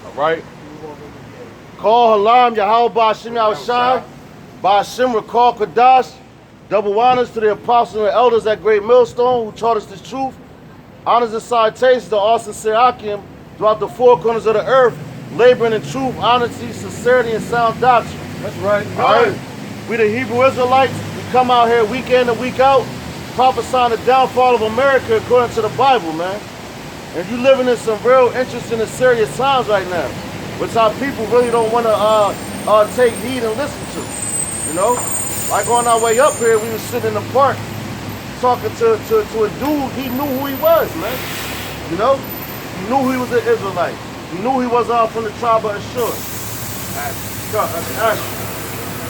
All right? Call Halam, Yahweh Ba'ashim Yahushai, Ba'ashim Rakal Kadash, double honors to the apostles and elders at Great Millstone who taught us this truth. Honors and salutations to all sincere Akim throughout the four corners of the earth, laboring in truth, honesty, sincerity, and sound doctrine. That's right. All right? We the Hebrew Israelites, we come out here week in and week out, prophesying the downfall of America according to the Bible, man. And you living in some real interesting and serious times right now, which our people really don't want to take heed and listen to. You know? Like on our way up here, we was sitting in the park talking to a dude. He knew who he was, man. You know? He knew he was an Israelite. He knew he was from the tribe of Ashur.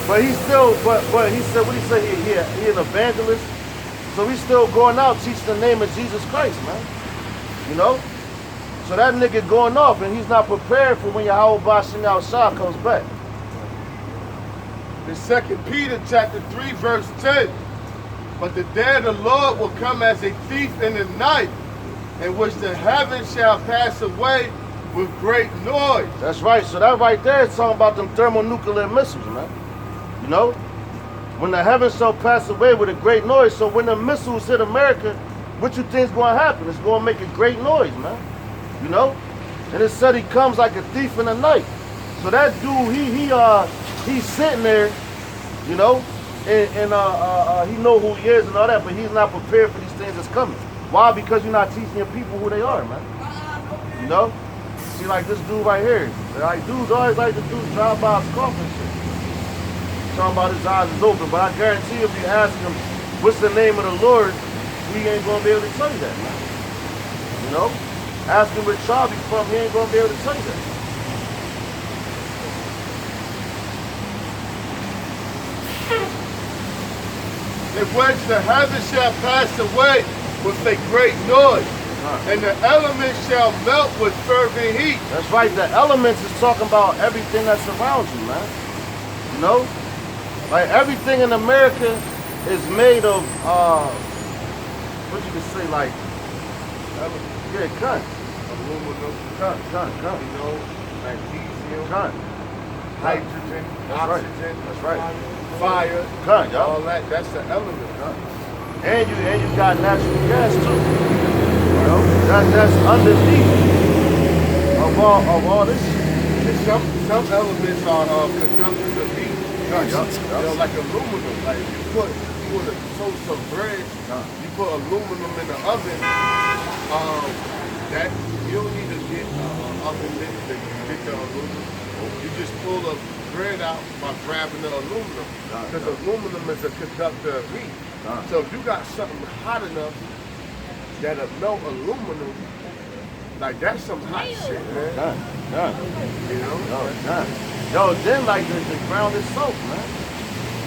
But he still, but he said, what he say? He an evangelist. So he's still going out teaching the name of Jesus Christ, man. You know? So that nigga going off and he's not prepared for when Yahweh Ba'ashim Yahushua comes back. In 2 Peter chapter 3, verse 10. But the day of the Lord will come as a thief in the night, in which the heavens shall pass away with great noise. That's right. So that right there is talking about them thermonuclear missiles, man. You know? When the heavens shall pass away with a great noise. So when the missiles hit America, what you think's going to happen? It's going to make a great noise, man. You know? And it said he comes like a thief in the night. So that dude, he's sitting there, you know, and he know who he is and all that, but he's not prepared for these things that's coming. Why? Because you're not teaching your people who they are, man. You know? See, like this dude right here. Like dudes always like to do drive-by scoff and shit. Talking about his eyes is open, but I guarantee you if you ask him what's the name of the Lord, he ain't gonna be able to tell you that, man. You know? Ask him what tribe he's from, he ain't gonna be able to tell you that. In which the heavens shall pass away with a great noise, and the elements shall melt with fervent heat. That's right, the elements is talking about everything that surrounds you, man. You know? Like everything in America is made of, what you can say, like, yeah, gun. Aluminum, Gun. you know, magnesium, Gun. hydrogen, That's oxygen, right. That's right. fire, Gun, y'all. all that. That's the element. And you got natural gas too. You know, that's underneath of all this shit. And some elements are conductors of heat. You know, like aluminum. Like you put a toast of bread, you put aluminum in the oven. That you don't need to get oven mitt to get the aluminum. You just pull the bread out by grabbing the aluminum, because aluminum is a conductor of heat. So if you got something hot enough that'll melt aluminum, like that's some hot shit, man. You know? Yo, then like the ground is soaked, man.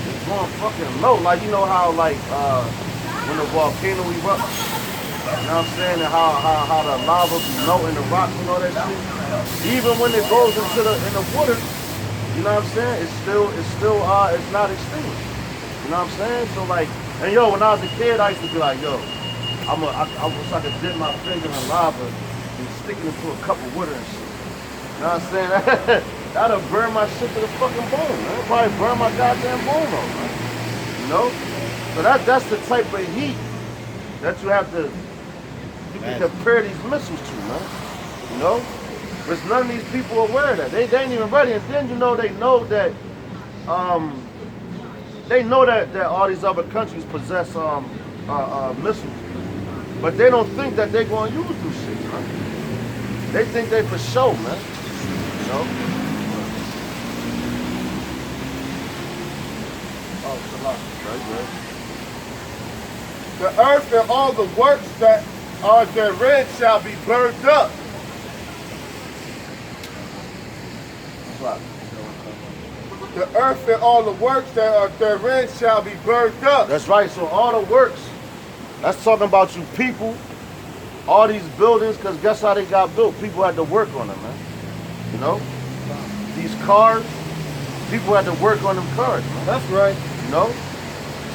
It's going fucking low. Like you know how like when the volcano erupts, you know what I'm saying, and how the lava be melting the rocks and all that shit. Even when it goes into the water, you know what I'm saying, it's not extinguished. You know what I'm saying? So like, and yo, when I was a kid, I used to be like, yo, I wish I could dip my finger in lava and stick it into a cup of water and shit. You know what I'm saying? That'll burn my shit to the fucking bone, man. It'll probably burn my goddamn bone off, man. You know? So that's the type of heat that you have to, you can compare these missiles to, man. You know? But none of these people are aware of that. They ain't even ready. And then, you know, they know that all these other countries possess missiles. But they don't think that they're going to use this shit, man. They think they for show, man. You know? Right. The earth and all the works that are therein shall be burned up. The earth and all the works that are therein shall be burned up. That's right. So all the works, that's talking about you people, all these buildings, because guess how they got built? People had to work on them, man. You know? These cars, people had to work on them cars, man. That's right. You know?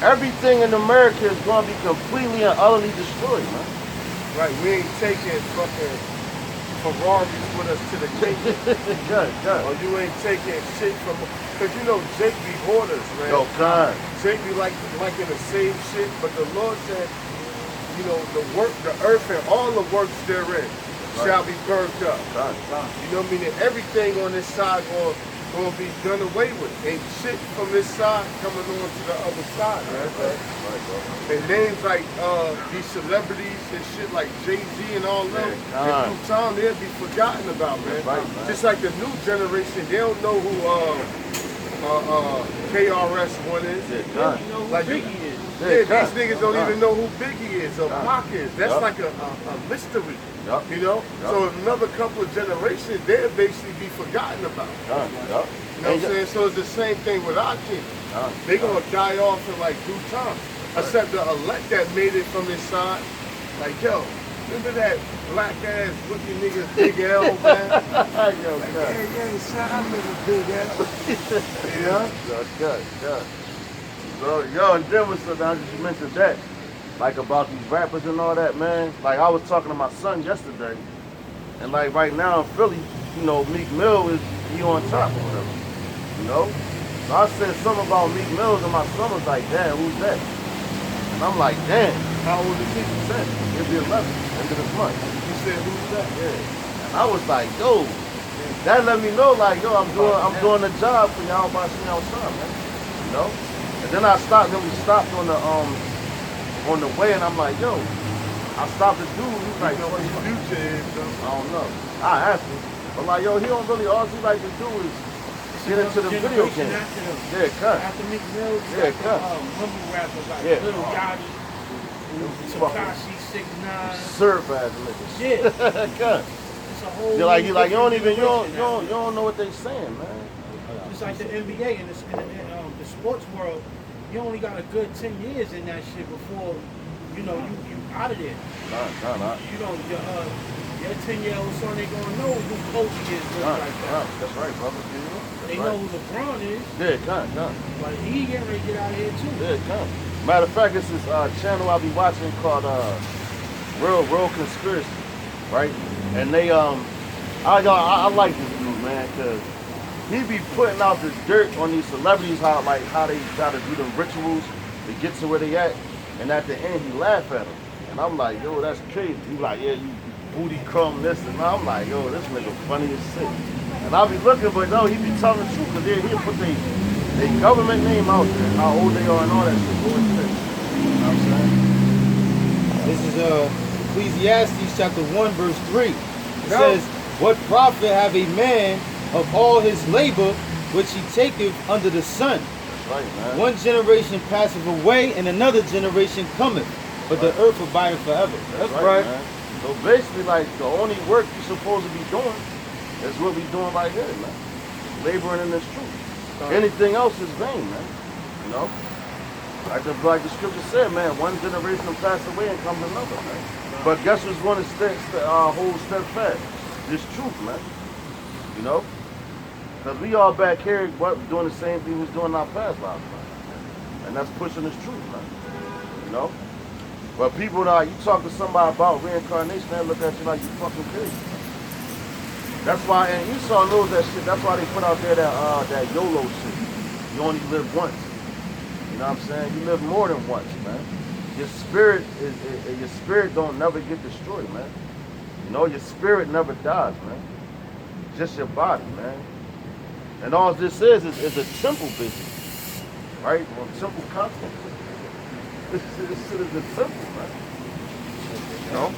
Everything in America is going to be completely and utterly destroyed, man. Right, we ain't taking fucking Ferraris with us to the gate. Good, good. Or you ain't taking shit from, because you know Jake be hoarders, man. Yo, God. Jake be like in the same shit, but the Lord said, you know, the earth and all the works therein shall be burned up. God. You know what I mean? And everything on this side gonna be done away with. Ain't shit from this side coming on to the other side, man. And names like these celebrities and shit like Jay-Z and all them, in due time they'll be forgotten about, man. Right, man. Just like the new generation, they don't know who KRS-One is. God. You know who Like Biggie is. Yeah, these niggas don't even know who Biggie is or Pac is. That's like a mystery. Yup. You know? Yup. So another couple of generations, they'll basically be forgotten about. Yup. You know what I'm saying? So it's the same thing with our kids. They gonna die off in like due time. Except the elect that made it from this side. Like, yo, remember that black ass looking nigga Big L, man? Yo, Like, God. yeah, son, I remember Big L. You know? Good. So, yo, and then was so now that you mentioned that, like about these rappers and all that, man. Like I was talking to my son yesterday, and like right now in Philly, you know, Meek Mill he on top or whatever. You know? So I said something about Meek Mills, and my son was like, Dad, who's that? And I'm like, damn, How old is he? he said, he'll be 11 end of this month. You said, who's that? Yeah. And I was like, yo, that let me know, like, yo, I'm doing the job for y'all by seeing outside, man. You know? And then we stopped on the way, and I'm like, yo, I stopped the dude, he's like, yo, what the Future is, though. I don't know. I asked him. But like, yo, he don't really, all he like to do is get into the video game. Yeah, cut. After Meek Mill, Yeah, cut. mumble rappers like Yeah. Lil Yachty, Fucking Tekashi 6ix9ine. surf ass niggas. Yeah, Cut. it's a whole. You like you don't different even you generation out don't know what they saying, man. here. It's like the NBA and the sports world. You only got a good 10 years in that shit before you know you out of there. Nah. You know your 10-year-old son they gonna know who Kobe is really like that. That's right, brother. They know who LeBron is. Yeah, cut. Like he getting ready to get out of here too. Yeah, cut. Matter of fact, it's this channel I'll be watching called Real Conspiracy, right? And they I like this dude, man, cause he be putting out the dirt on these celebrities, how they gotta do the rituals to get to where they at, and at the end he laugh at them. And I'm like, yo, that's crazy. He like, yeah, you booty crumb this, and I'm like, yo, this nigga funny as shit. And I'll be looking, but no, he be telling the truth, cause he'll put their government name out there, how old they are and all that shit. Go into this. You know what I'm saying? This is Ecclesiastes chapter 1 verse 3. It says, what profit have a man of all his labor which he taketh under the sun? That's right, man. One generation passeth away and another generation cometh, but the earth abideth forever. That's right, man. So basically, like, the only work you're supposed to be doing is what we doing right here, man. Laboring in this truth. Anything else is vain, man. You know? Like the scripture said, man, one generation will pass away and comes another, man. But guess who's going to hold steadfast? This truth, man. You know? Because we all back here doing the same thing we was doing in our past lives, man. And that's pushing this truth, man. You know? But people, you talk to somebody about reincarnation, they look at you like you fucking crazy. That's why, and Esau knows that shit. That's why they put out there that YOLO shit. You only live once. You know what I'm saying? You live more than once, man. Your spirit don't never get destroyed, man. You know, your spirit never dies, man. Just your body, man. And all this is a temple business, right? Well, temple concept. This shit is a temple, man. You know?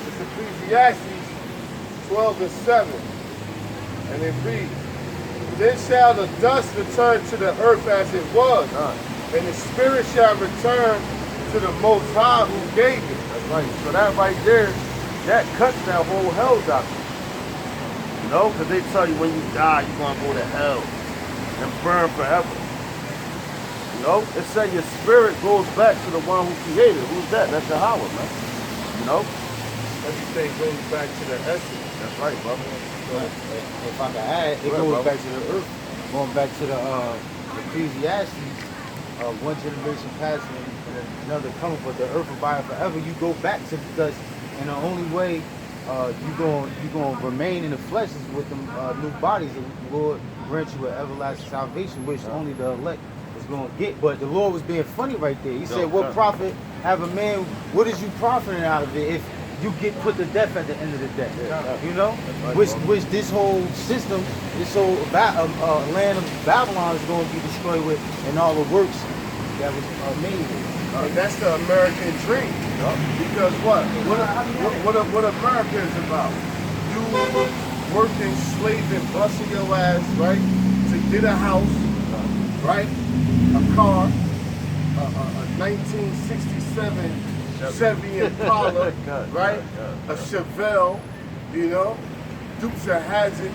It's Ecclesiastes 12 and 7. And it reads, then shall the dust return to the earth as it was, and the spirit shall return to the Most High who gave it. That's right. So that right there, that cuts that whole hell doctrine. You know, because they tell you when you die, you're going to go to hell and burn forever. You know, it said your spirit goes back to the one who created. Who's that? That's Yahweh, man. You know? Everything goes back to the essence. That's right, brother. If I can add, it Go ahead, goes brother. back to the earth. Going back to the Ecclesiastes, one generation passing and another coming, but the earth abideth forever. You go back to the dust, and the only way you gonna remain in the flesh with them new bodies, and the Lord grant you an everlasting salvation, which only the elect is gonna get. But the Lord was being funny right there. He said, "What profit have a man? What is you profiting out of it if you get put to death at the end of the day?" You know, which this whole system, this whole land of Babylon is going to be destroyed with, and all the works that was made with. And that's the American dream. Because what America is about? You working, slaving, busting your ass, right? To get a house, right? A car, a 1967 Chevy Impala, right? A Chevelle, you know? Dukes of Hazzard,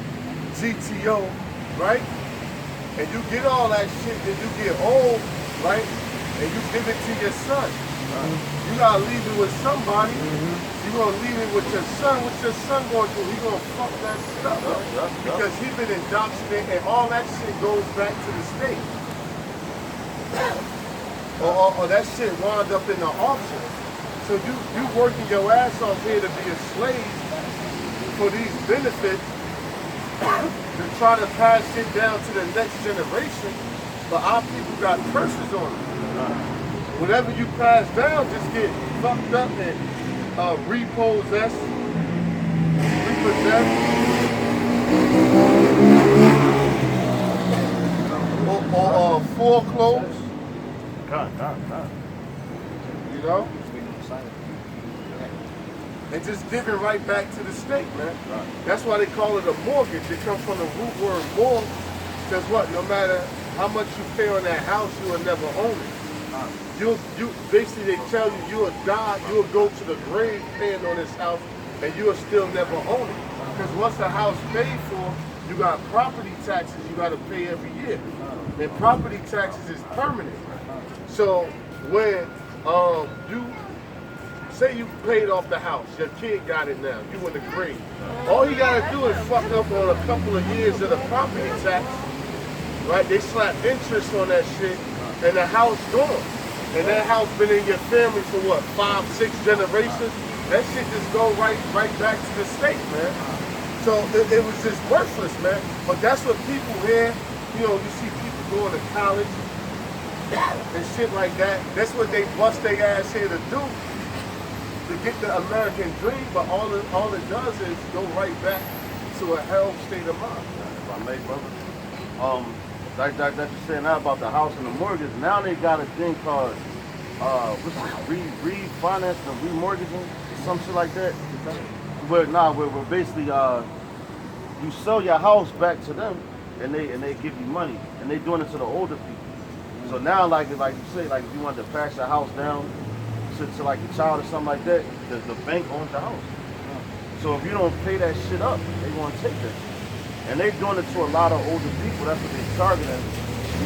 GTO, right? And you get all that shit, then you get old, right? And you give it to your son. You gotta leave it with somebody. You gonna leave it with your son. What your son gonna do? He gonna fuck that stuff up. Because he been indoctrinated, and all that shit goes back to the state. or that shit wound up in the auction. So you working your ass off here to be a slave for these benefits to try to pass it down to the next generation. But our people got curses on them. Whatever you pass down, just get fucked up and repossessed, repossessed, or foreclosed. You know? And just give it right back to the state, man. That's why they call it a mortgage. It comes from the root word mortgage. Because what? No matter how much you pay on that house, you will never own it. You basically, they tell you you will die, you will go to the grave paying on this house, and you will still never own it. Because once the house paid for, you got property taxes you got to pay every year, and property taxes is permanent. So when you say you paid off the house, your kid got it now, you in the grave. All you got to do is fuck up on a couple of years of the property tax, right? They slap interest on that shit, and the house gone. And that house been in your family for what, 5, 6 generations? That shit just go right back to the state, man. So it was just worthless, man. But that's what people here, you know, you see people going to college and shit like that. That's what they bust their ass here to do, to get the American dream. But all it does is go right back to a hell state of mind. If I may, brother. Like you're saying now about the house and the mortgage. Now they got a thing called refinance and remortgaging, or some shit like that. Where basically you sell your house back to them, and they give you money, and they doing it to the older people. So now, like you say, like if you wanted to pass your house down to like your child or something like that, the bank owns the house. So if you don't pay that shit up, they gonna take that shit. And they doing it to a lot of older people. That's what they're targeting.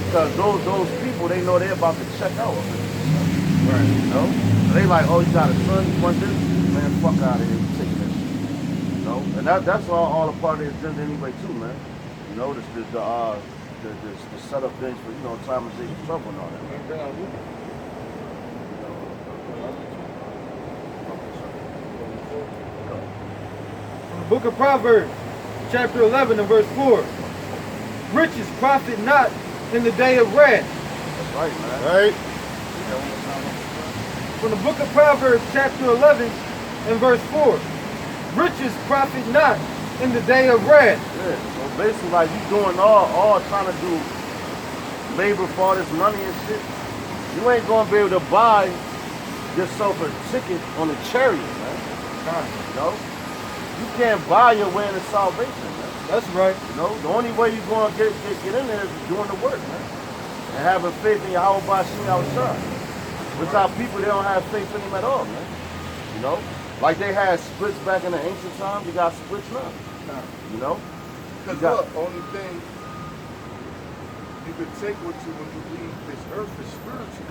Because those people, they know they're about to check out. Right. You know? So they like, oh, you got a son, you want this? Man, fuck out of here. You taking this shit. You know? And that's all a part of the agenda anyway, too, man. You know, the set up things for, you know, time of taking trouble and all that. Man. Book of Proverbs, chapter 11 and verse 4. Riches profit not in the day of wrath. That's right, man. Right? From the book of Proverbs, chapter 11 and verse 4. Riches profit not in the day of wrath. Yeah, so basically like you doing all trying to do labor for all this money and shit. You ain't gonna be able to buy yourself a ticket on a chariot, man. You know? You can't buy your way into salvation, man. That's right. You know, the only way you're gonna get in there is doing the work, man. And having faith in Yahweh Bashim outside. Without people, they don't have faith in him at all, man. You know? Like they had splits back in the ancient times, you got splits now. You know? Because look, only thing you can take with you when you leave this earth is spiritual.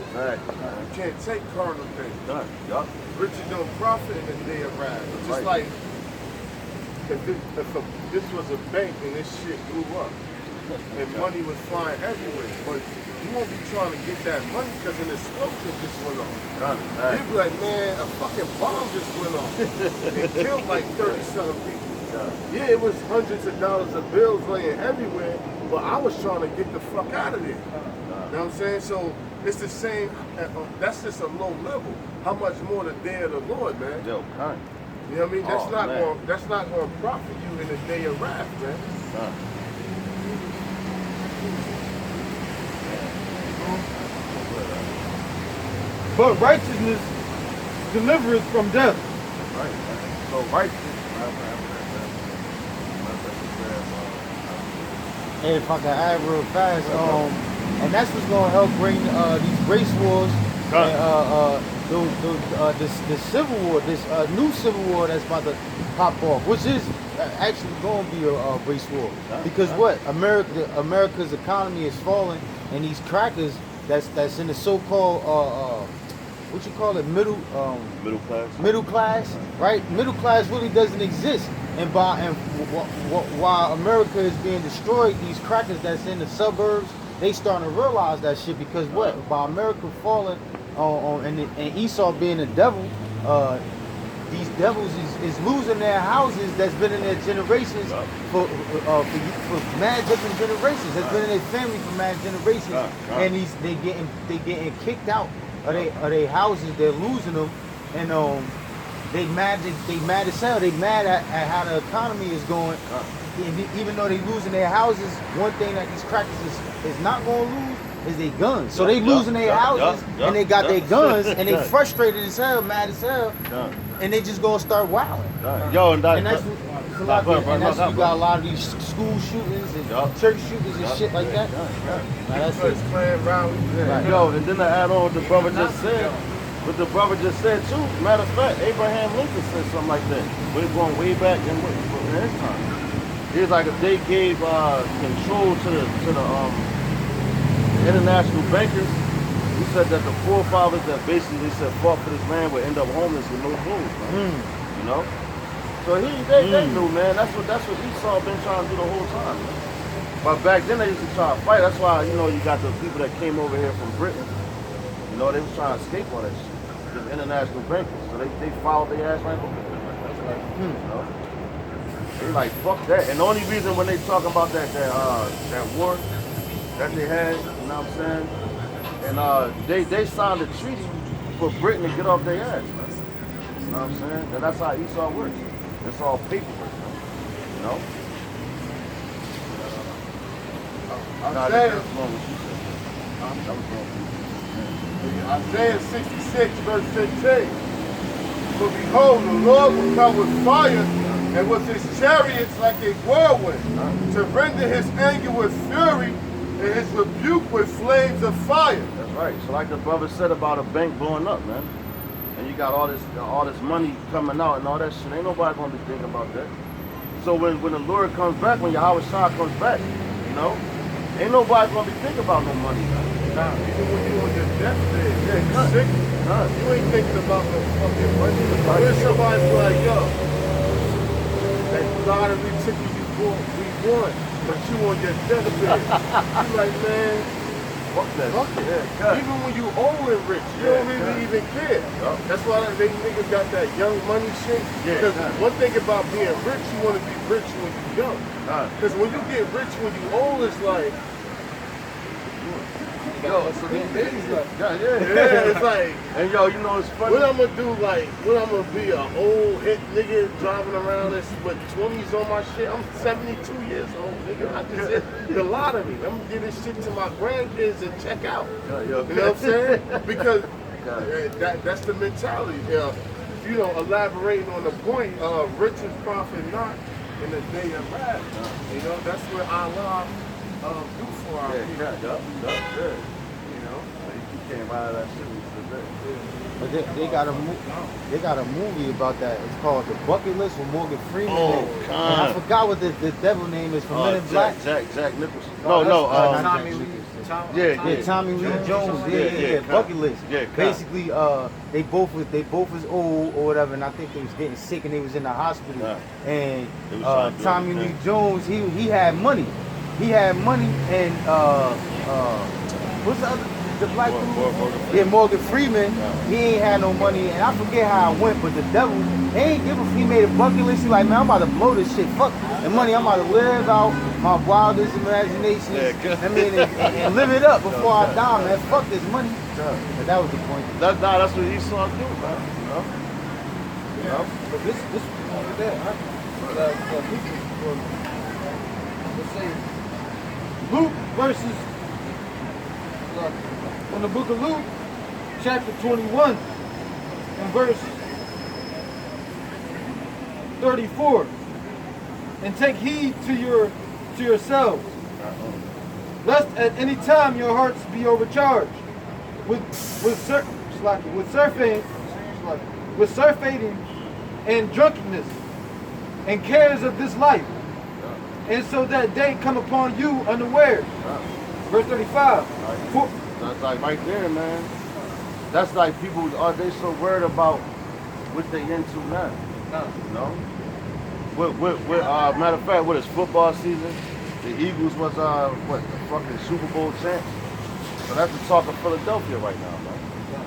Exactly. You can't take carnal things. Done. Yup. Riches don't profit in the day of wrath. It's just like if this was a bank and this shit blew up, and money was flying everywhere. But you won't be trying to get that money because an explosion just went off. You'd be like, man, a fucking bomb just went off. It killed like 30-something people. Yeah, it was hundreds of dollars of bills laying everywhere, but I was trying to get the fuck out of there. You know what I'm saying? So it's the same. That's just a low level. How much more the day of the Lord, man? Yo, kind. You know what I mean? That's Oh, not man. going. That's not going to profit you in the day of wrath, man. But righteousness delivers from death. Right, man. So righteousness. And if I can add real fast, and that's what's gonna help bring these race wars and this civil war, this new civil war that's about to pop off, which is actually going to be a race war. Because what America's economy is falling, and these crackers that's in the so-called what you call it, middle class, right? Middle class really doesn't exist. And while America is being destroyed, these crackers that's in the suburbs, they starting to realize that shit, because what? By America falling and Esau being the devil, these devils is losing their houses that's been in their generations for mad different generations. That's been in their family for mad generations, and they getting kicked out of their houses. They're losing them, and they mad as hell. They mad at how the economy is going. And even though they losing their houses, one thing that these crackers is not going to lose is their guns. So they losing their houses, and they got their guns, and they frustrated as hell, mad as hell, and they just gonna start wilding. Yo, And that's you got a lot of these school shootings and church shootings and shit like that. That's it. Playing around with that. Yo, and then to add on what the brother just said, too. Matter of fact, Abraham Lincoln said something like that. We're going way back in his time. It was like if they gave control to the international bankers. He said that the forefathers that basically they said fought for this land would end up homeless with no food. You know. So they knew, man. That's what Esau been trying to do the whole time. Man. But back then they used to try to fight. That's why you got the people that came over here from Britain. They was trying to escape all that shit. The international bankers. So they followed their ass right over there. They like, fuck that. And the only reason when they talk about that war that they had, you know what I'm saying? And they signed a treaty for Britain to get off their ass, man. You know what I'm saying? And that's how Esau works. It's all paperwork, man. You know? Isaiah 66, verse 15. For behold, the Lord will come with fire, and with his chariots like a whirlwind, to render his anger with fury, and his rebuke with flames of fire. That's right. So like the brother said about a bank blowing up, man. And you got all this money coming out and all that shit. Ain't nobody gonna be thinking about that. So when the Lord comes back, when Yahweh Shah comes back, ain't nobody gonna be thinking about no money, man. Nah, even when you on your deathbed, you're sick. You ain't thinking about no fucking money. When somebody's like, yo, that lottery ticket you bought, we won, but you on your deathbed. You like, man, fuck that. Fuck it. Yeah. Even when you old and rich, you don't really even care. That's why they niggas got that young money shit. Because one thing about being rich, you want to be rich when you're young. Because when you get rich when you old, it's like, it's like, and yo, it's funny. What I'm gonna do, what I'm gonna be an old hit nigga driving around this with 20s on my shit. I'm 72 years old, nigga. I just hit the lottery. I'm gonna give this shit to my grandkids and check out. You know what I'm saying? Because that's the mentality. Elaborating on the point, riches profit not in the day of wrath. That's where Allah do for our people. You came out of that shit. But they got a movie about that. It's called The Bucket List with Morgan Freeman. And I forgot what the devil name is from Men in Black. Jack Nicholson. Tommy Lee. Tommy Lee Jones. Yeah. Bucket List. Basically, they both was old or whatever, and I think they was getting sick and they was in the hospital. And Tommy Lee Jones, he had money. he had money and what's the other the black dude? Yeah, Morgan Freeman. He ain't had no money, and I forget how it went, but the devil he ain't give a. He made a bucket list. He like, man, I'm about to blow this shit. Fuck the money. I'm about to live out my wildest imagination. I mean, and live it up before I die, man. Fuck this money. But that was the point. That's what Esau do, man. You know? Yeah. But this over there, let's say Luke versus in the book of Luke, chapter 21, and verse 34. And take heed to yourselves, lest at any time your hearts be overcharged with surfeiting and drunkenness and cares of this life, and so that day come upon you unaware. Verse 35. That's like right there, man. That's like people, are they so worried about what they into now? You know? Matter of fact, what is football season? The Eagles was, the fucking Super Bowl champs. So that's the talk of Philadelphia right now, man.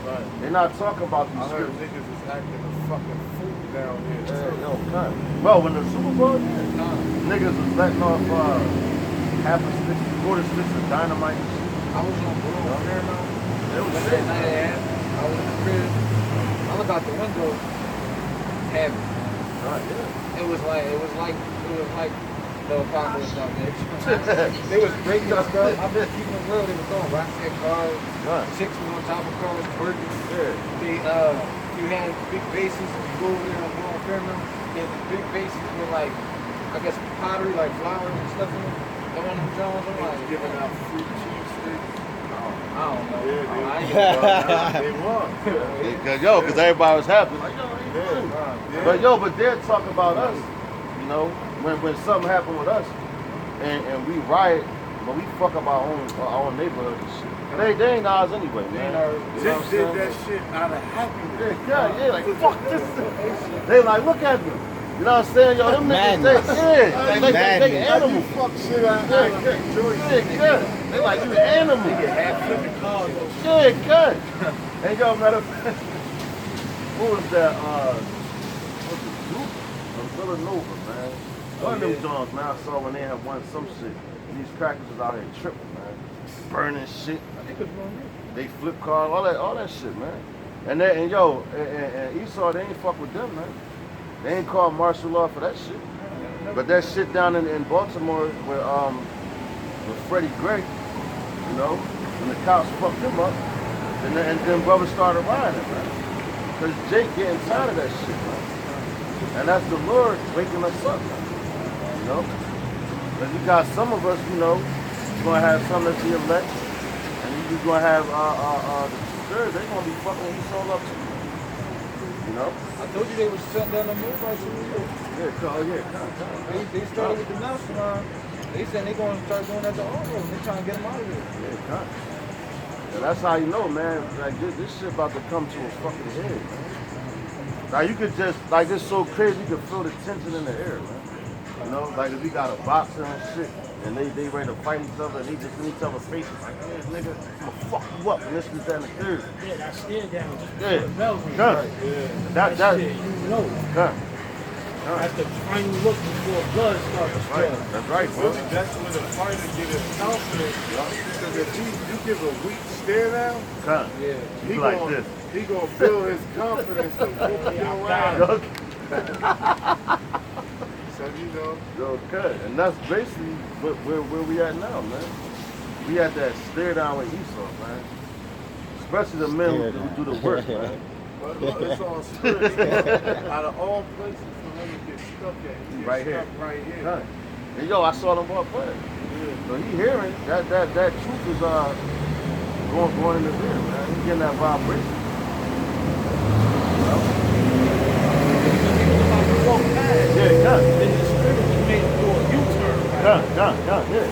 Right. They're not talking about these I heard scripts. niggas is acting a fucking fool down here. Yo, kind. Bro, when the Super Bowl, niggas was letting off quarter sticks of dynamite and shit. I was on Paramount. It was That sick. night I was in the crib. I look out the window. Heavy. Right, yeah. It was like the apocalypse out there. They was breaking us, bro. I'm just keeping it real. They was throwing rocks at cars, Right. chicks was on top of cars, twerking. Yeah. They you had big bases. You go over there on Fairmount. They had the big bases with like, I guess pottery, like flowers and stuff in them. They one of them Jones. I'm like, Giving out free cheese sticks. I don't know. They won. Cause everybody was happy. Like, yo, Yeah. but they'll talk about us, you know, when something happened with us and we riot, but we fuck up our own neighborhood and shit. They ain't ours anyway, man. You know what Just I'm did saying? that shit out of happiness. Yeah, like fuck this. They like, look at me. You know what I'm saying? Yo, them niggas, they animals. Fuck shit out of Yeah. They like, you animal. Yeah, good. And yo, matter of fact, what was that? What's it, Duke from Villanova, man? One of them Johns, man, I saw when they had won some shit. And these crackers was out here tripping, man. Burning shit. They flip cars, all that shit, man. And Esau, they ain't fuck with them, man. They ain't called martial law for that shit. But that shit down in Baltimore with Freddie Gray, you know, when the cops fucked him up, and then brothers started rioting, man. Cause Jake getting tired of that shit, man. And that's the Lord waking us up, man. You know? But you got some of us, you know, you're gonna have some that's the elect, and you're gonna have the third, they're gonna be fucking Esau up too. You know? I told you they was shutting down the move right through. They started with the National. They said they gonna start going at the all road. They trying to get them out of here. Yeah, that's how you know, man. Like this shit about to come to a fucking head, man. Like you could just, like it's so crazy, you could feel the tension in the air, man. You know, like if we got a boxer and shit, and they ready to fight each other, and they just in each other's faces, like, yeah, nigga, I'm gonna fuck you up, and this, that, and the third. Yeah, that stare down. Yeah. The bell ring. Gun. That That, shit, you know. gun. That's the final look before blood starts to Right. spill. That's right, bro. That's when the fighter get his confidence. Because if you give a weak stare down, Gun. Yeah. He like this. He gonna build his confidence to whoop you around. Okay. So you know. Okay, and that's basically where we at now, man. We at that stare down with Esau, man. Especially the men who do the work, man. But look, it's on spirit. Out of all places for him to get stuck at, he get Right here. stuck right here. Huh. And yo, I saw them boy playing. So he hearing that truth is going in his ear, man. He getting that vibration. Yeah, yeah. Then the spirit was made to do a U-turn. Right? Yeah.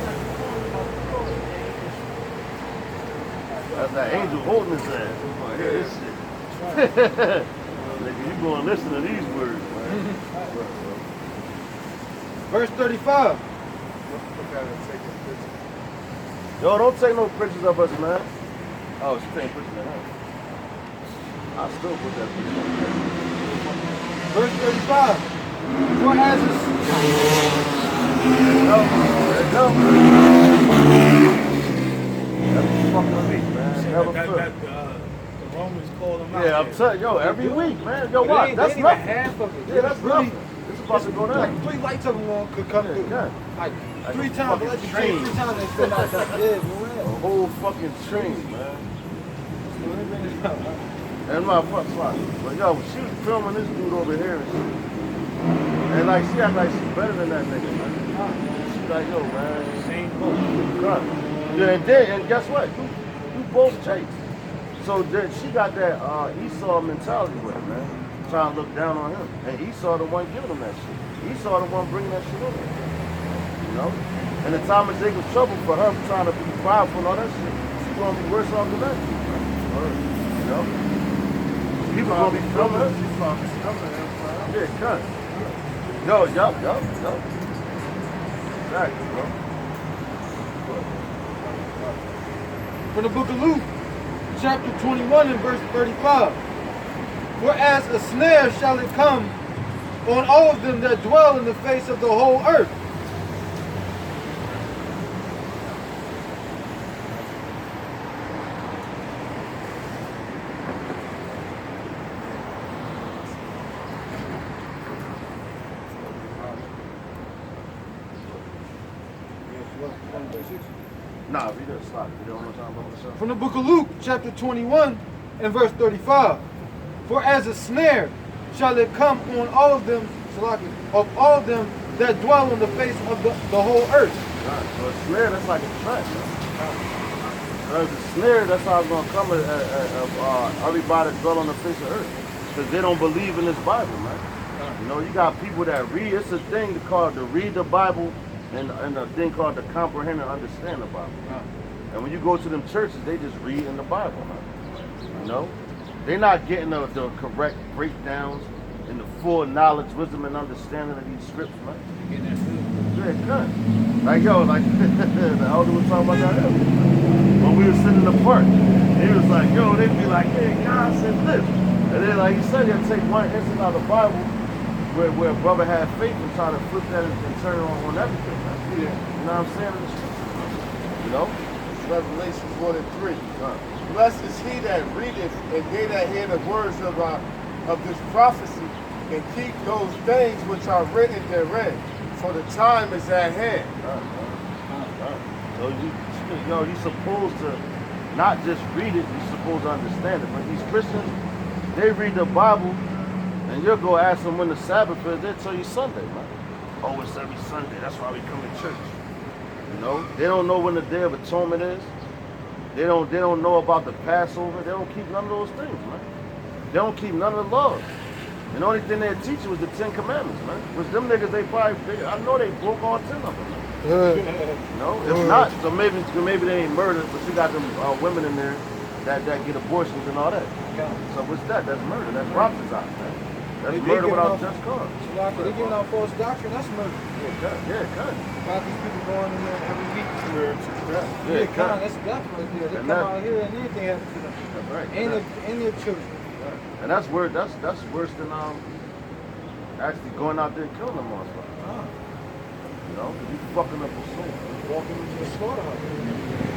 That's that angel holding his ass. He's like, yeah, this shit. Nigga, you gonna listen to these words, man. Verse 35. Look at it, take a picture. Yo, don't take no pictures of us, man. Oh, she taking pictures of her. I still put that picture on there. Verse 35. For as a That's fucking week, man. Never That, feel. the Romans call them out. Yeah, I'm there. telling yo, every week, man. Yo, It what? ain't- That's it ain't even nothing. half of it. Yeah, that's It's really- nothing. It's about to go Like down. 3 lights of them could come Yeah, through. yeah. Like Like 3 a times, fucking let you train. take 3 times and spend out that. Yeah, A man. whole fucking train, man. And my fuck spot. But yo, she was filming this dude over here and shit. And like she act like she's better than that nigga, man. She's like, yo, man. Same boat. God. Yeah, and guess what? You both chase. So then she got that Esau mentality with her, man. Trying to look down on him. And Esau the one giving him that shit. Esau the one bringing that shit over. You know? And the time of Jacob's trouble for her trying to be prideful and all that shit, she's gonna be worse off than that. You know? People gonna be filming her. She's probably stumping him. Yeah, cut. Yo, yup. Exactly, bro. From the book of Luke, chapter 21 and verse 35. For as a snare shall it come on all of them that dwell in the face of the whole earth. Nah, we just stop. You don't know what I'm talking about? From the book of Luke, chapter 21 and verse 35. For as a snare shall it come on all of them, of all them that dwell on the face of the whole earth. Right. So a snare, that's like a trap. As a snare, that's how it's going to come at everybody that dwell on the face of earth. Because they don't believe in this Bible, man. You know, you got people that read, it's a thing called to read the Bible and a thing called to comprehend and understand the Bible. And when you go to them churches, they just read in the Bible, man. You know? They're not getting the correct breakdowns and the full knowledge, wisdom, and understanding of these scripts, man. Yeah, good. Like, yo, like, the elder was talking about that earlier. When we were sitting in the park, he was like, yo, they'd be like, hey, God said this. And then, like he said, he'll take one instance out of the Bible where a brother had faith and try to flip that and turn it on everything, man. Yeah. You know what I'm saying? In the scriptures, you know? Revelation 1 and 3. Blessed is he that readeth, and they that hear the words of this prophecy, and keep those things which are written therein, for the time is at hand. So you're supposed to not just read it, you're supposed to understand it. But these Christians, they read the Bible, and you'll go ask them when the Sabbath is, they'll tell you Sunday, man. Oh, it's every Sunday, that's why we come to church. You know, they don't know when the Day of Atonement is. They don't know about the Passover. They don't keep none of those things, man. They don't keep none of the laws. And the only thing they teach you was the 10 Commandments, man. Which them niggas, I know they broke all 10 of them, man. You know, if not, so maybe they ain't murdered, but you got them women in there that get abortions and all that. So what's that? That's murder. That's prophesy, man. That's They murder giving without off- just cause. They're giving out false doctrine, that's murder. Yeah, cut. About these people going in there every week. Yeah, Con, cut. that's definitely there. They And come that- out here and anything happens to them. That's right. And their children. And that's worse. That's worse than actually going out there and killing them motherfuckers. You know, you fucking up a soul. Walking into a slaughterhouse.